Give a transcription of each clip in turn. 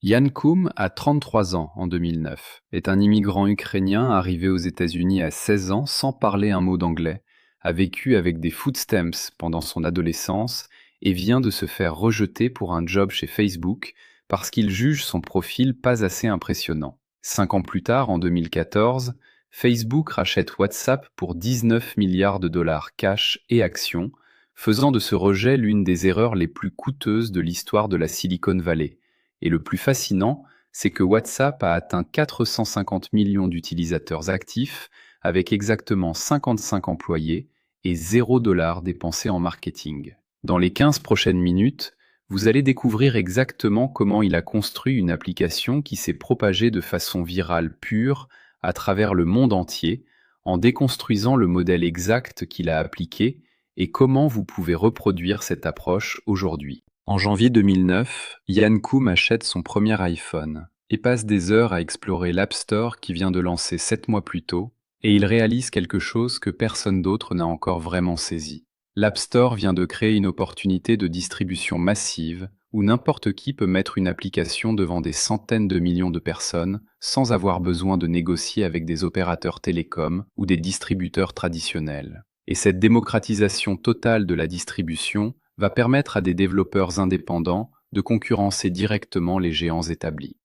Yann Koum a 33 ans en 2009, est un immigrant ukrainien arrivé aux États-Unis à 16 ans sans parler un mot d'anglais, a vécu avec des food stamps pendant son adolescence et vient de se faire rejeter pour un job chez Facebook parce qu'il juge son profil pas assez impressionnant. 5 ans plus tard, en 2014, Facebook rachète WhatsApp pour 19 milliards de dollars cash et actions, faisant de ce rejet l'une des erreurs les plus coûteuses de l'histoire de la Silicon Valley. Et le plus fascinant, c'est que WhatsApp a atteint 450 millions d'utilisateurs actifs, avec exactement 55 employés et 0 $ dépensé en marketing. Dans les 15 prochaines minutes, vous allez découvrir exactement comment il a construit une application qui s'est propagée de façon virale pure à travers le monde entier, en déconstruisant le modèle exact qu'il a appliqué et comment vous pouvez reproduire cette approche aujourd'hui. En janvier 2009, Yann Koum achète son premier iPhone et passe des heures à explorer l'App Store qui vient de lancer 7 mois plus tôt, et il réalise quelque chose que personne d'autre n'a encore vraiment saisi. L'App Store vient de créer une opportunité de distribution massive où n'importe qui peut mettre une application devant des centaines de millions de personnes sans avoir besoin de négocier avec des opérateurs télécoms ou des distributeurs traditionnels. Et cette démocratisation totale de la distribution va permettre à des développeurs indépendants de concurrencer directement les géants établis.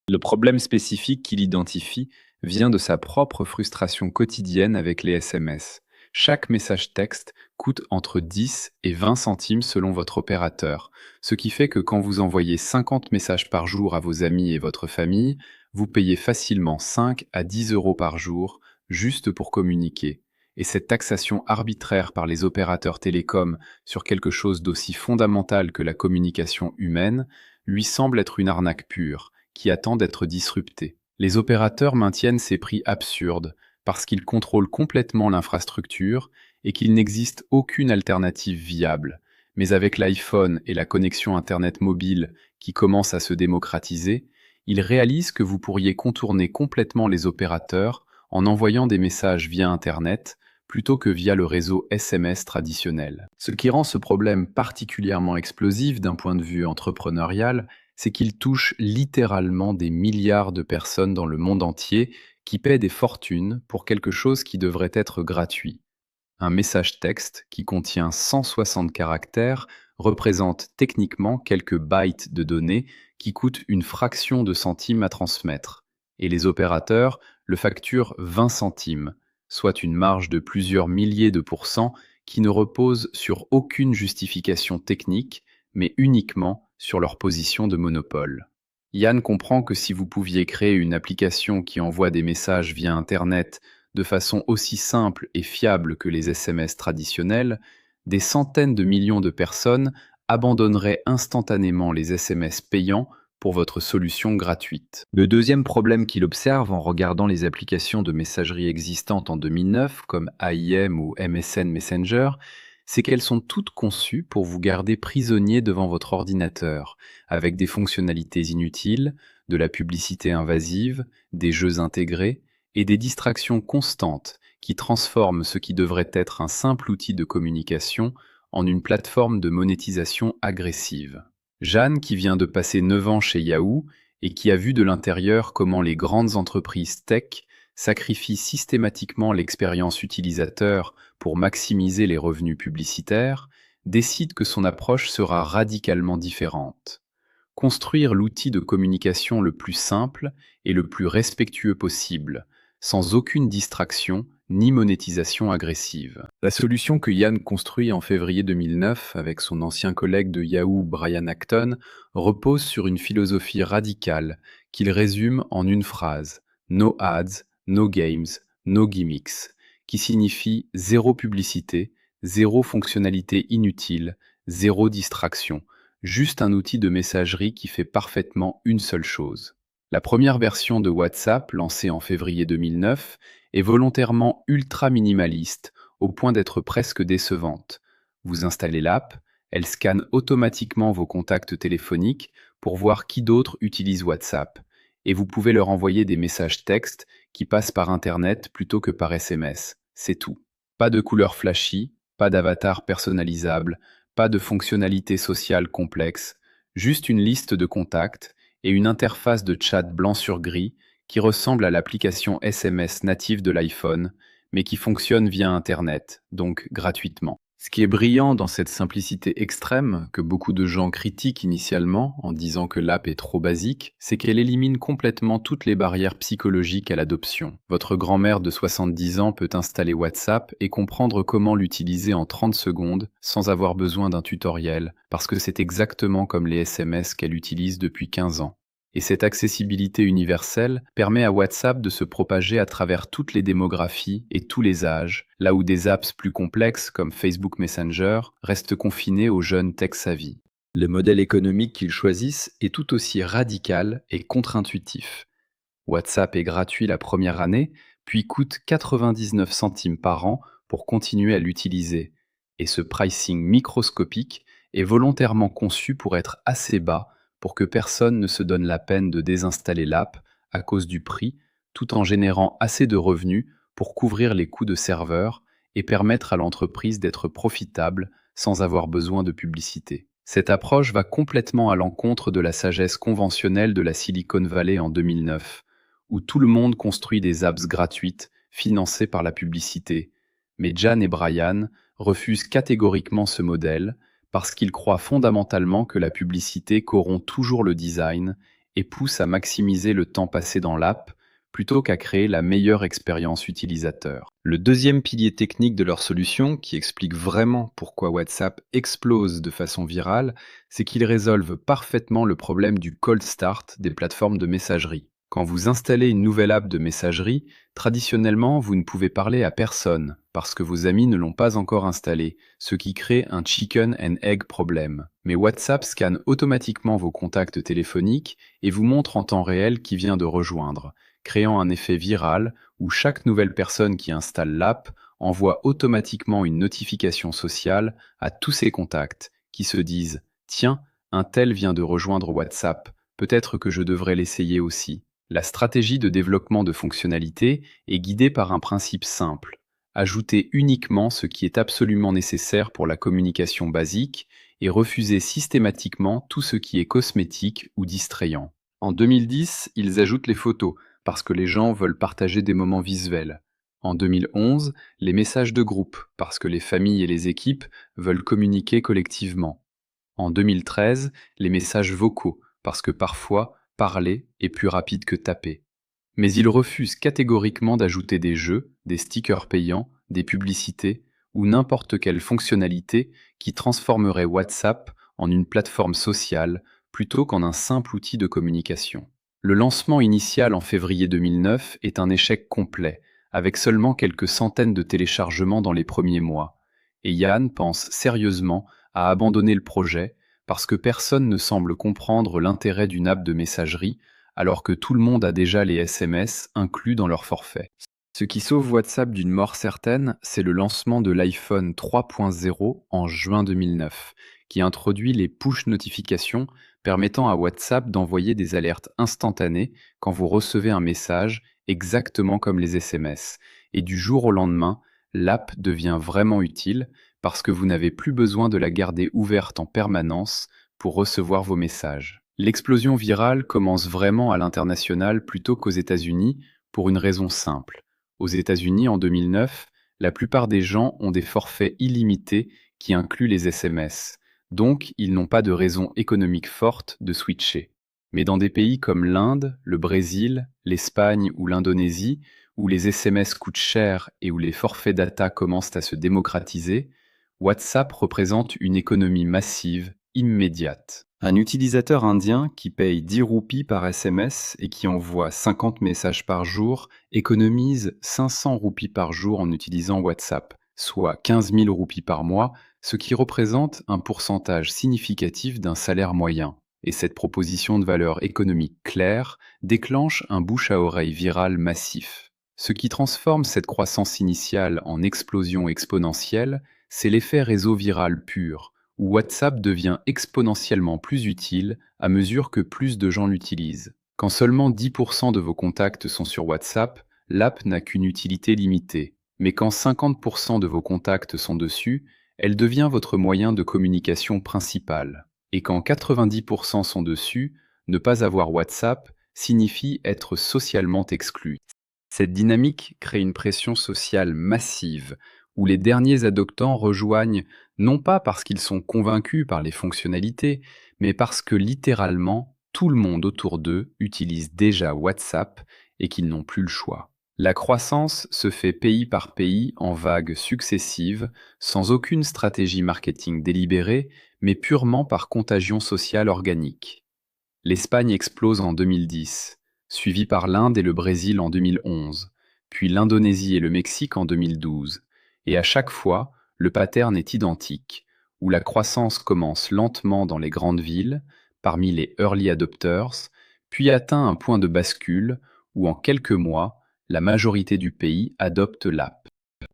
Le problème spécifique qu'il identifie vient de sa propre frustration quotidienne avec les SMS. Chaque message texte coûte entre 10 et 20 centimes selon votre opérateur, ce qui fait que quand vous envoyez 50 messages par jour à vos amis et votre famille, vous payez facilement 5 à 10 euros par jour juste pour communiquer. Et cette taxation arbitraire par les opérateurs télécoms sur quelque chose d'aussi fondamental que la communication humaine lui semble être une arnaque pure qui attend d'être disrupté. Les opérateurs maintiennent ces prix absurdes parce qu'ils contrôlent complètement l'infrastructure et qu'il n'existe aucune alternative viable. Mais avec l'iPhone et la connexion Internet mobile qui commence à se démocratiser, ils réalisent que vous pourriez contourner complètement les opérateurs en envoyant des messages via Internet plutôt que via le réseau SMS traditionnel. Ce qui rend ce problème particulièrement explosif d'un point de vue entrepreneurial, c'est qu'il touche littéralement des milliards de personnes dans le monde entier qui paient des fortunes pour quelque chose qui devrait être gratuit. Un message texte qui contient 160 caractères représente techniquement quelques bytes de données qui coûtent une fraction de centime à transmettre. Et les opérateurs le facturent 20 centimes, soit une marge de plusieurs milliers de pourcents qui ne repose sur aucune justification technique, mais uniquement sur leur position de monopole. Yann comprend que si vous pouviez créer une application qui envoie des messages via Internet de façon aussi simple et fiable que les SMS traditionnels, des centaines de millions de personnes abandonneraient instantanément les SMS payants pour votre solution gratuite. Le deuxième problème qu'il observe en regardant les applications de messagerie existantes en 2009, comme AIM ou MSN Messenger, c'est qu'elles sont toutes conçues pour vous garder prisonnier devant votre ordinateur, avec des fonctionnalités inutiles, de la publicité invasive, des jeux intégrés et des distractions constantes qui transforment ce qui devrait être un simple outil de communication en une plateforme de monétisation agressive. Jeanne, qui vient de passer 9 ans chez Yahoo et qui a vu de l'intérieur comment les grandes entreprises tech sacrifient systématiquement l'expérience utilisateur pour maximiser les revenus publicitaires, décide que son approche sera radicalement différente. Construire l'outil de communication le plus simple et le plus respectueux possible, sans aucune distraction ni monétisation agressive. La solution que Yann construit en février 2009 avec son ancien collègue de Yahoo Brian Acton repose sur une philosophie radicale qu'il résume en une phrase: No ads, no games, no gimmicks, qui signifie zéro publicité, zéro fonctionnalité inutile, zéro distraction, juste un outil de messagerie qui fait parfaitement une seule chose. La première version de WhatsApp, lancée en février 2009, est volontairement ultra minimaliste, au point d'être presque décevante. Vous installez l'app, elle scanne automatiquement vos contacts téléphoniques pour voir qui d'autre utilise WhatsApp, et vous pouvez leur envoyer des messages textes qui passent par Internet plutôt que par SMS. C'est tout. Pas de couleurs flashy, pas d'avatar personnalisable, pas de fonctionnalités sociales complexes, juste une liste de contacts et une interface de chat blanc sur gris qui ressemble à l'application SMS native de l'iPhone, mais qui fonctionne via Internet, donc gratuitement. Ce qui est brillant dans cette simplicité extrême, que beaucoup de gens critiquent initialement en disant que l'app est trop basique, c'est qu'elle élimine complètement toutes les barrières psychologiques à l'adoption. Votre grand-mère de 70 ans peut installer WhatsApp et comprendre comment l'utiliser en 30 secondes sans avoir besoin d'un tutoriel, parce que c'est exactement comme les SMS qu'elle utilise depuis 15 ans. Et cette accessibilité universelle permet à WhatsApp de se propager à travers toutes les démographies et tous les âges, là où des apps plus complexes comme Facebook Messenger restent confinées aux jeunes tech-savvy. Le modèle économique qu'ils choisissent est tout aussi radical et contre-intuitif. WhatsApp est gratuit la première année, puis coûte 99 centimes par an pour continuer à l'utiliser. Et ce pricing microscopique est volontairement conçu pour être assez bas pour que personne ne se donne la peine de désinstaller l'app à cause du prix, tout en générant assez de revenus pour couvrir les coûts de serveur et permettre à l'entreprise d'être profitable sans avoir besoin de publicité. Cette approche va complètement à l'encontre de la sagesse conventionnelle de la Silicon Valley en 2009, où tout le monde construit des apps gratuites financées par la publicité. Mais Jan et Brian refusent catégoriquement ce modèle parce qu'ils croient fondamentalement que la publicité corrompt toujours le design et pousse à maximiser le temps passé dans l'app plutôt qu'à créer la meilleure expérience utilisateur. Le deuxième pilier technique de leur solution, qui explique vraiment pourquoi WhatsApp explose de façon virale, c'est qu'ils résolvent parfaitement le problème du cold start des plateformes de messagerie. Quand vous installez une nouvelle app de messagerie, traditionnellement, vous ne pouvez parler à personne parce que vos amis ne l'ont pas encore installée, ce qui crée un chicken and egg problème. Mais WhatsApp scanne automatiquement vos contacts téléphoniques et vous montre en temps réel qui vient de rejoindre, créant un effet viral où chaque nouvelle personne qui installe l'app envoie automatiquement une notification sociale à tous ses contacts qui se disent « Tiens, un tel vient de rejoindre WhatsApp, peut-être que je devrais l'essayer aussi ». La stratégie de développement de fonctionnalités est guidée par un principe simple: ajouter uniquement ce qui est absolument nécessaire pour la communication basique et refuser systématiquement tout ce qui est cosmétique ou distrayant. En 2010, ils ajoutent les photos, parce que les gens veulent partager des moments visuels. En 2011, les messages de groupe, parce que les familles et les équipes veulent communiquer collectivement. En 2013, les messages vocaux, parce que parfois, parler est plus rapide que taper. Mais ils refusent catégoriquement d'ajouter des jeux, des stickers payants, des publicités ou n'importe quelle fonctionnalité qui transformerait WhatsApp en une plateforme sociale plutôt qu'en un simple outil de communication. Le lancement initial en février 2009 est un échec complet, avec seulement quelques centaines de téléchargements dans les premiers mois. Et Yann pense sérieusement à abandonner le projet parce que personne ne semble comprendre l'intérêt d'une app de messagerie alors que tout le monde a déjà les SMS inclus dans leur forfait. Ce qui sauve WhatsApp d'une mort certaine, c'est le lancement de l'iPhone 3.0 en juin 2009, qui introduit les push notifications permettant à WhatsApp d'envoyer des alertes instantanées quand vous recevez un message, exactement comme les SMS. Et du jour au lendemain, l'app devient vraiment utile parce que vous n'avez plus besoin de la garder ouverte en permanence pour recevoir vos messages. L'explosion virale commence vraiment à l'international plutôt qu'aux États-Unis pour une raison simple. Aux États-Unis, en 2009, la plupart des gens ont des forfaits illimités qui incluent les SMS. Donc, ils n'ont pas de raison économique forte de switcher. Mais dans des pays comme l'Inde, le Brésil, l'Espagne ou l'Indonésie, où les SMS coûtent cher et où les forfaits data commencent à se démocratiser, WhatsApp représente une économie massive, immédiate. Un utilisateur indien qui paye 10 roupies par SMS et qui envoie 50 messages par jour économise 500 roupies par jour en utilisant WhatsApp, soit 15 000 roupies par mois, ce qui représente un pourcentage significatif d'un salaire moyen. Et cette proposition de valeur économique claire déclenche un bouche-à-oreille viral massif. Ce qui transforme cette croissance initiale en explosion exponentielle, c'est l'effet réseau viral pur, où WhatsApp devient exponentiellement plus utile à mesure que plus de gens l'utilisent. Quand seulement 10% de vos contacts sont sur WhatsApp, l'app n'a qu'une utilité limitée. Mais quand 50% de vos contacts sont dessus, elle devient votre moyen de communication principal. Et quand 90% sont dessus, Ne pas avoir WhatsApp signifie être socialement exclu. Cette dynamique crée une pression sociale massive, où les derniers adoptants rejoignent non pas parce qu'ils sont convaincus par les fonctionnalités, mais parce que littéralement tout le monde autour d'eux utilise déjà WhatsApp et qu'ils n'ont plus le choix. La croissance se fait pays par pays en vagues successives, sans aucune stratégie marketing délibérée, mais purement par contagion sociale organique. L'Espagne explose en 2010, suivi par l'Inde et le Brésil en 2011, puis l'Indonésie et le Mexique en 2012. Et à chaque fois, le pattern est identique, où la croissance commence lentement dans les grandes villes, parmi les early adopters, puis atteint un point de bascule où en quelques mois, la majorité du pays adopte l'app.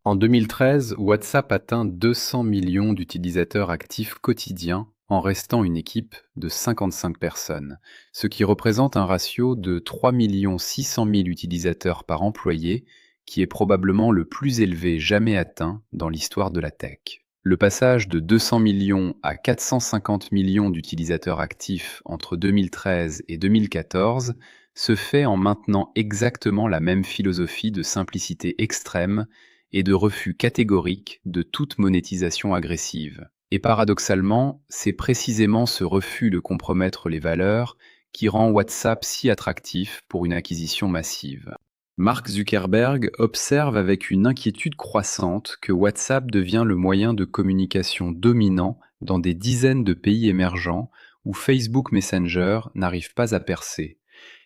En 2013, WhatsApp atteint 200 millions d'utilisateurs actifs quotidiens en restant une équipe de 55 personnes, ce qui représente un ratio de 3 600 000 utilisateurs par employé, qui est probablement le plus élevé jamais atteint dans l'histoire de la tech. Le passage de 200 millions à 450 millions d'utilisateurs actifs entre 2013 et 2014 se fait en maintenant exactement la même philosophie de simplicité extrême et de refus catégorique de toute monétisation agressive. Et paradoxalement, c'est précisément ce refus de compromettre les valeurs qui rend WhatsApp si attractif pour une acquisition massive. Mark Zuckerberg observe avec une inquiétude croissante que WhatsApp devient le moyen de communication dominant dans des dizaines de pays émergents où Facebook Messenger n'arrive pas à percer.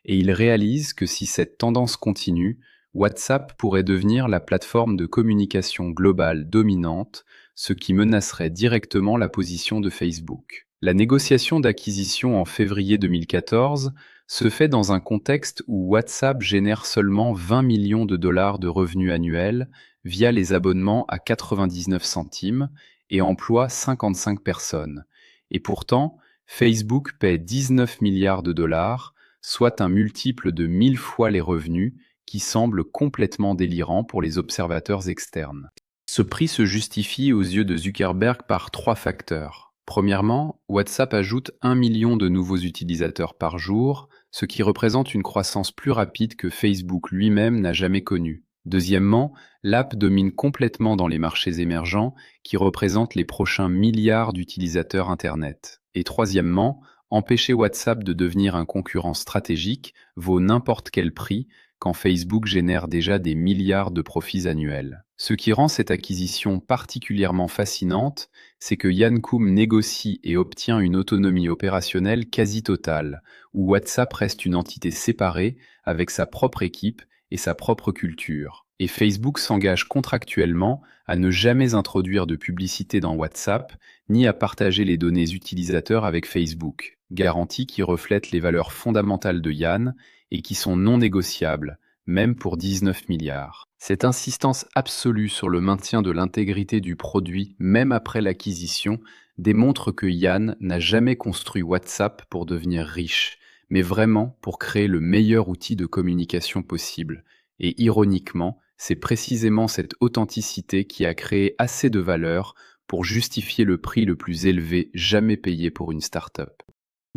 Et il réalise que si cette tendance continue, WhatsApp pourrait devenir la plateforme de communication globale dominante, ce qui menacerait directement la position de Facebook. La négociation d'acquisition en février 2014 se fait dans un contexte où WhatsApp génère seulement 20 millions de dollars de revenus annuels via les abonnements à 99 centimes et emploie 55 personnes. Et pourtant, Facebook paie 19 milliards de dollars, soit un multiple de 1000 fois les revenus, qui semble complètement délirant pour les observateurs externes. Ce prix se justifie aux yeux de Zuckerberg par trois facteurs. Premièrement, WhatsApp ajoute 1 million de nouveaux utilisateurs par jour, ce qui représente une croissance plus rapide que Facebook lui-même n'a jamais connue. Deuxièmement, l'app domine complètement dans les marchés émergents qui représentent les prochains milliards d'utilisateurs Internet. Et troisièmement, empêcher WhatsApp de devenir un concurrent stratégique vaut n'importe quel prix quand Facebook génère déjà des milliards de profits annuels. Ce qui rend cette acquisition particulièrement fascinante, c'est que Yann Koum négocie et obtient une autonomie opérationnelle quasi totale, où WhatsApp reste une entité séparée avec sa propre équipe et sa propre culture. Et Facebook s'engage contractuellement à ne jamais introduire de publicité dans WhatsApp, ni à partager les données utilisateurs avec Facebook, garantie qui reflète les valeurs fondamentales de Yann et qui sont non négociables, même pour 19 milliards. Cette insistance absolue sur le maintien de l'intégrité du produit, même après l'acquisition, démontre que Yann n'a jamais construit WhatsApp pour devenir riche, mais vraiment pour créer le meilleur outil de communication possible. Et ironiquement, c'est précisément cette authenticité qui a créé assez de valeur pour justifier le prix le plus élevé jamais payé pour une start-up.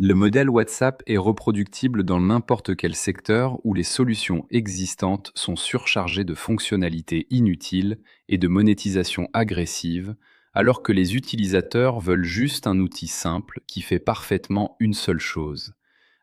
Le modèle WhatsApp est reproductible dans n'importe quel secteur où les solutions existantes sont surchargées de fonctionnalités inutiles et de monétisation agressive, alors que les utilisateurs veulent juste un outil simple qui fait parfaitement une seule chose.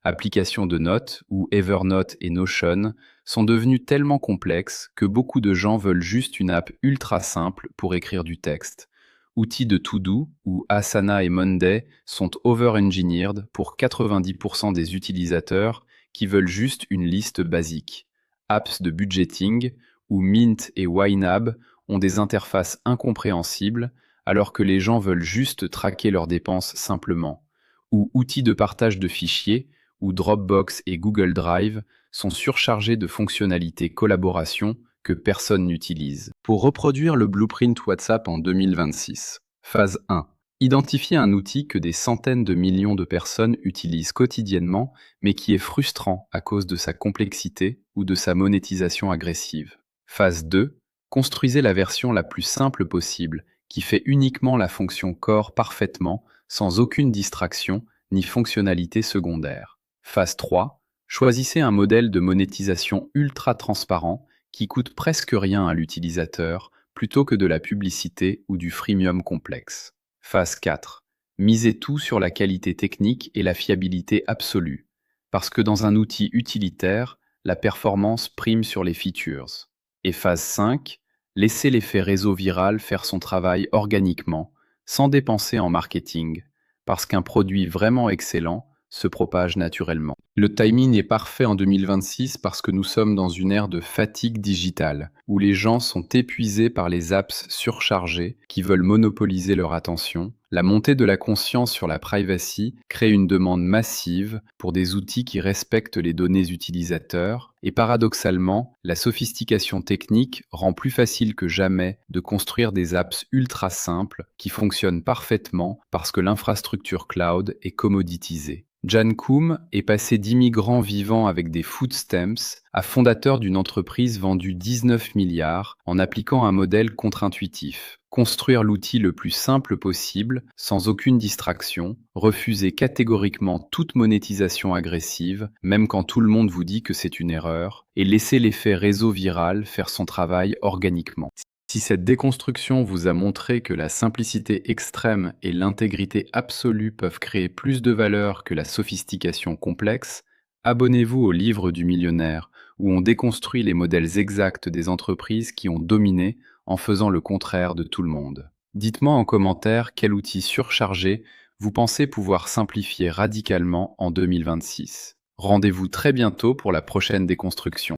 Applications de notes, où Evernote et Notion, sont devenues tellement complexes que beaucoup de gens veulent juste une app ultra simple pour écrire du texte. Outils de To-Do, où Asana et Monday, sont over-engineered pour 90% des utilisateurs qui veulent juste une liste basique. Apps de budgeting, où Mint et YNAB ont des interfaces incompréhensibles, alors que les gens veulent juste traquer leurs dépenses simplement. Ou outils de partage de fichiers, où Dropbox et Google Drive sont surchargés de fonctionnalités collaboration que personne n'utilise. Pour reproduire le blueprint WhatsApp en 2026. Phase 1. Identifier un outil que des centaines de millions de personnes utilisent quotidiennement, mais qui est frustrant à cause de sa complexité ou de sa monétisation agressive. Phase 2. Construisez la version la plus simple possible, qui fait uniquement la fonction core parfaitement, sans aucune distraction ni fonctionnalité secondaire. Phase 3. Choisissez un modèle de monétisation ultra transparent qui coûte presque rien à l'utilisateur plutôt que de la publicité ou du freemium complexe. Phase 4. Misez tout sur la qualité technique et la fiabilité absolue, parce que dans un outil utilitaire, la performance prime sur les features. Et phase 5. Laissez l'effet réseau viral faire son travail organiquement, sans dépenser en marketing, parce qu'un produit vraiment excellent se propage naturellement. Le timing est parfait en 2026 parce que nous sommes dans une ère de fatigue digitale, où les gens sont épuisés par les apps surchargées qui veulent monopoliser leur attention. La montée de la conscience sur la privacy crée une demande massive pour des outils qui respectent les données utilisateurs, et paradoxalement, la sophistication technique rend plus facile que jamais de construire des apps ultra simples qui fonctionnent parfaitement parce que l'infrastructure cloud est commoditisée. Jan Koum est passé d'immigrant vivant avec des food stamps à fondateur d'une entreprise vendue 19 milliards en appliquant un modèle contre-intuitif. Construire l'outil le plus simple possible, sans aucune distraction, refuser catégoriquement toute monétisation agressive, même quand tout le monde vous dit que c'est une erreur, et laisser l'effet réseau viral faire son travail organiquement. Si cette déconstruction vous a montré que la simplicité extrême et l'intégrité absolue peuvent créer plus de valeur que la sophistication complexe, abonnez-vous au livre du millionnaire, où on déconstruit les modèles exacts des entreprises qui ont dominé en faisant le contraire de tout le monde. Dites-moi en commentaire quel outil surchargé vous pensez pouvoir simplifier radicalement en 2026. Rendez-vous très bientôt pour la prochaine déconstruction.